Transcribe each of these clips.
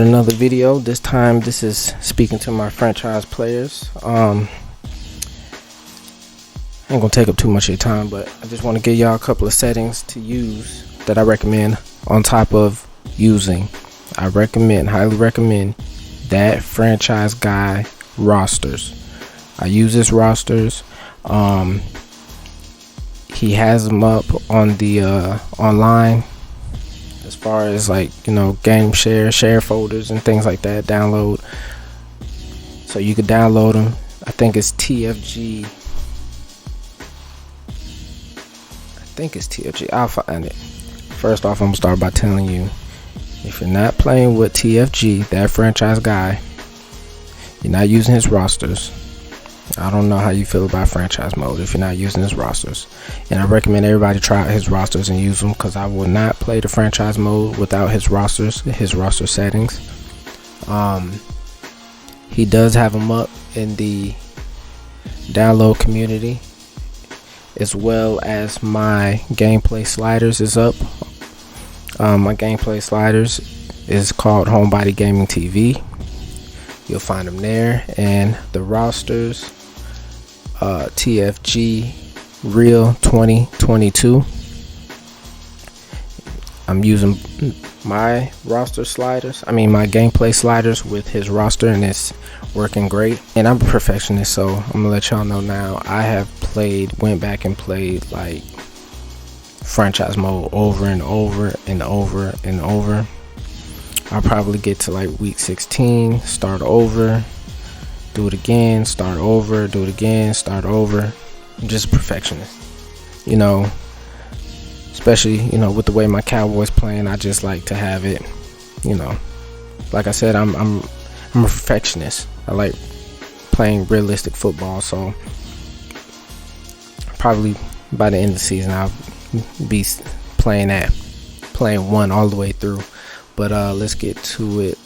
Another video. This time this is speaking to my franchise players. I ain't gonna take up too much of your time, but I just want to give y'all a couple of settings to use that I recommend on top of using. I highly recommend that franchise guy rosters. I use his rosters. He has them up on the online, as far as game share folders and things like that. Download, so you can download them. I think it's TFG. I'll find it. First off, I'm gonna start by telling you, if you're not playing with TFG, that franchise guy, you're not using his rosters. I don't know how you feel about franchise mode if you're not using his rosters, and I recommend everybody try out his rosters and use them, because I will not play the franchise mode without his roster settings. He does have them up in the download community, as well as my gameplay sliders is up. My gameplay sliders is called Homebody Gaming TV. You'll find them there, and the rosters, TFG Real 2022. I'm using my roster sliders, my gameplay sliders with his roster, and it's working great. And I'm a perfectionist, so I'm gonna let y'all know now. I have went back and played like franchise mode over and over and over and over. I'll probably get to like week 16, start over, do it again, start over, do it again, start over. I'm just a perfectionist, especially with the way my Cowboys playing. I just like to have it, like I said, I'm a perfectionist. I like playing realistic football, so probably by the end of the season I'll be playing one all the way through. But let's get to it.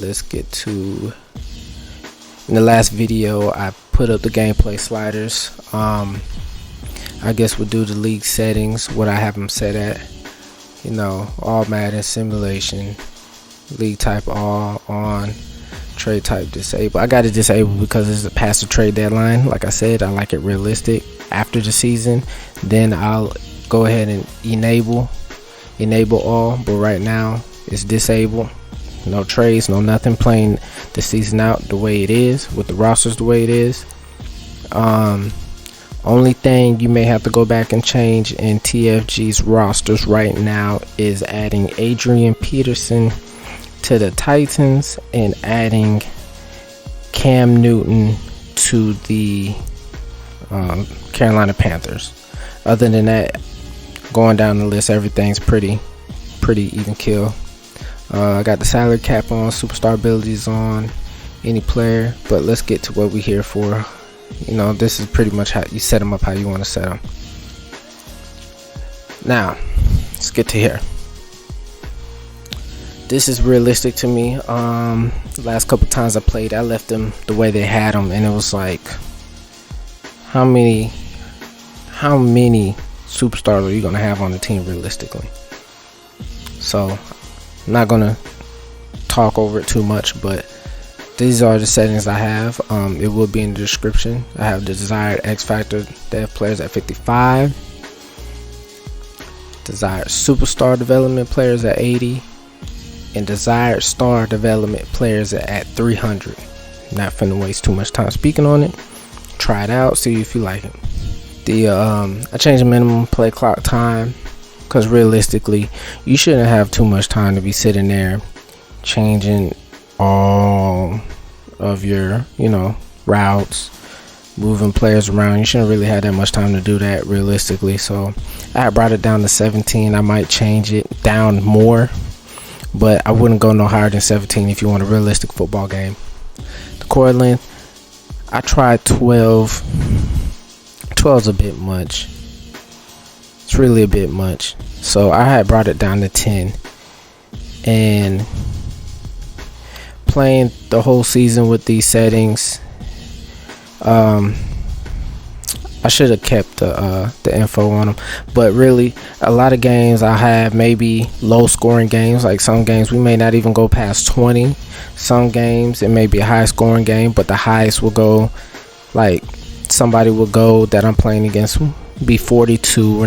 In the last video, I put up the gameplay sliders. I guess we'll do the league settings, what I have them set at. All Madden simulation, league type all on, trade type disable. I got it disabled because it's past the trade deadline. Like I said, I like it realistic. After the season, then I'll go ahead and enable all. But right now, it's disabled. No trades, no nothing. Playing the season out the way it is, with the rosters the way it is. Only thing you may have to go back and change in TFG's rosters right now is adding Adrian Peterson to the Titans and adding Cam Newton to the Carolina Panthers. Other than that, going down the list, everything's pretty even kill. I got the salary cap on, superstar abilities on, any player. But let's get to what we're here for. This is pretty much how you set them up, how you want to set them. Now, let's get to here. This is realistic to me. The last couple times I played, I left them the way they had them, and it was like, how many superstars are you gonna have on the team realistically? So I'm not gonna talk over it too much, but these are the settings I have. It will be in the description. I have the desired X Factor dev players at 55, desired superstar development players at 80, and desired star development players at 300. Not finna waste too much time speaking on it. Try it out, see if you like it. I changed the minimum play clock time, because realistically you shouldn't have too much time to be sitting there changing all of your routes, moving players around. You shouldn't really have that much time to do that realistically. So I brought it down to 17. I might change it down more, but I wouldn't go no higher than 17 if you want a realistic football game. The cord length, I tried 12. 12's a bit much. It's really a bit much. So I had brought it down to 10. And playing the whole season with these settings, I should have kept the info on them, but really a lot of games I have maybe low scoring games. Like some games we may not even go past 20. Some games it may be a high scoring game, but the highest will go, like somebody will go that I'm playing against be 42.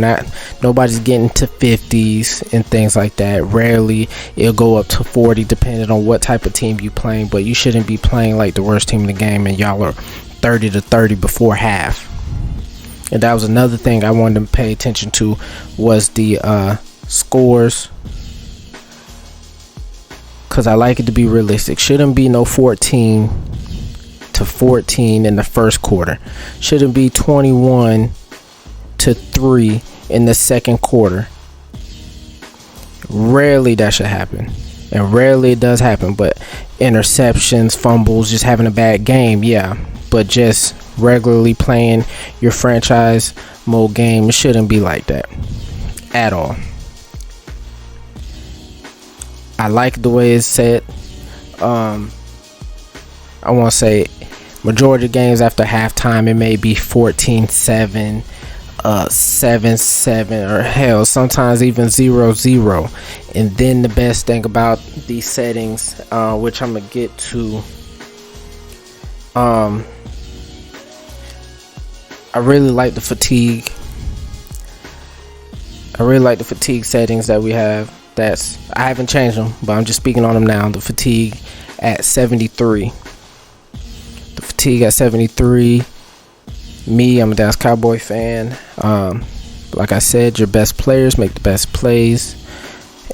Nobody's getting to 50s and things like that. Rarely it'll go up to 40 depending on what type of team you playing, but you shouldn't be playing like the worst team in the game and y'all are 30-30 before half. And that was another thing I wanted to pay attention to, was the scores, because I like it to be realistic. Shouldn't be no 14-14 in the first quarter. Shouldn't be 21-3 in the second quarter. Rarely that should happen, and rarely it does happen. But interceptions, fumbles, just having a bad game, yeah. But just regularly playing your franchise mode game, it shouldn't be like that at all. I like the way it's set. I want to say majority of games after halftime it may be 14-7, 7-7, or hell sometimes even 0-0. And then the best thing about these settings, which I'm gonna get to, I really like the fatigue. I really like the fatigue settings that we have. I haven't changed them, but I'm just speaking on them now. The fatigue at 73. The fatigue at 73. Me, I'm a Dallas Cowboy fan. Like I said, your best players make the best plays.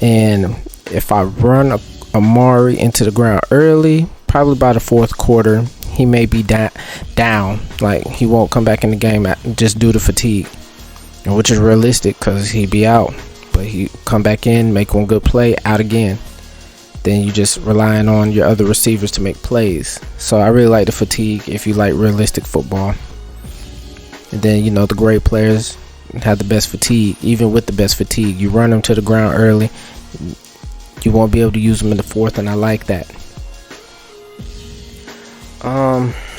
And if I run Amari into the ground early, probably by the fourth quarter, he may be down. Like he won't come back in the game just due to fatigue, which is realistic because he'd be out. But he come back in, make one good play, out again. Then you just relying on your other receivers to make plays. So I really like the fatigue if you like realistic football. And then the great players have the best fatigue. Even with the best fatigue, you run them to the ground early, you won't be able to use them in the fourth, and I like that.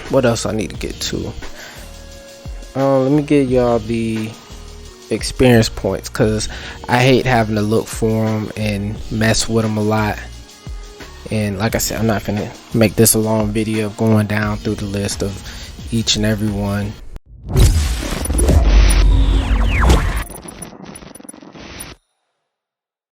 What else I need to get to? Let me give y'all the experience points, because I hate having to look for them and mess with them a lot. And like I said, I'm not gonna make this a long video of going down through the list of each and every one.